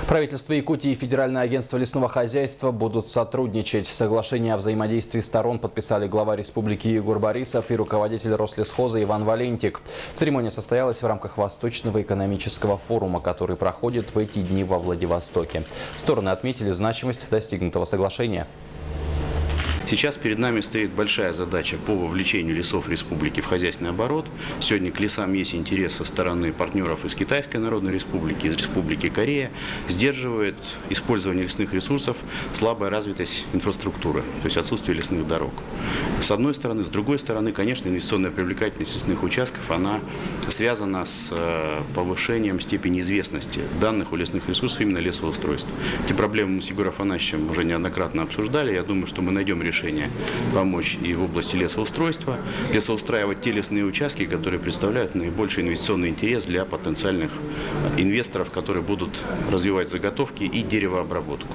Правительство Якутии и Федеральное агентство лесного хозяйства будут сотрудничать. Соглашение о взаимодействии сторон подписали глава республики Егор Борисов и руководитель Рослесхоза Иван Валентик. Церемония состоялась в рамках Восточного экономического форума, который проходит в эти дни во Владивостоке. Стороны отметили значимость достигнутого соглашения. Сейчас перед нами стоит большая задача по вовлечению лесов республики в хозяйственный оборот. Сегодня к лесам есть интерес со стороны партнеров из Китайской Народной Республики, из Республики Корея. Сдерживает использование лесных ресурсов слабая развитость инфраструктуры, то есть отсутствие лесных дорог. С одной стороны. С другой стороны, конечно, инвестиционная привлекательность лесных участков, она связана с повышением степени известности данных у лесных ресурсов именно лесоустройства. Эти проблемы мы с Егором Афанасьевичем уже неоднократно обсуждали. Я думаю, что мы найдем решение помочь и в области лесоустройства, лесоустраивать те лесные участки, которые представляют наибольший инвестиционный интерес для потенциальных инвесторов, которые будут развивать заготовки и деревообработку.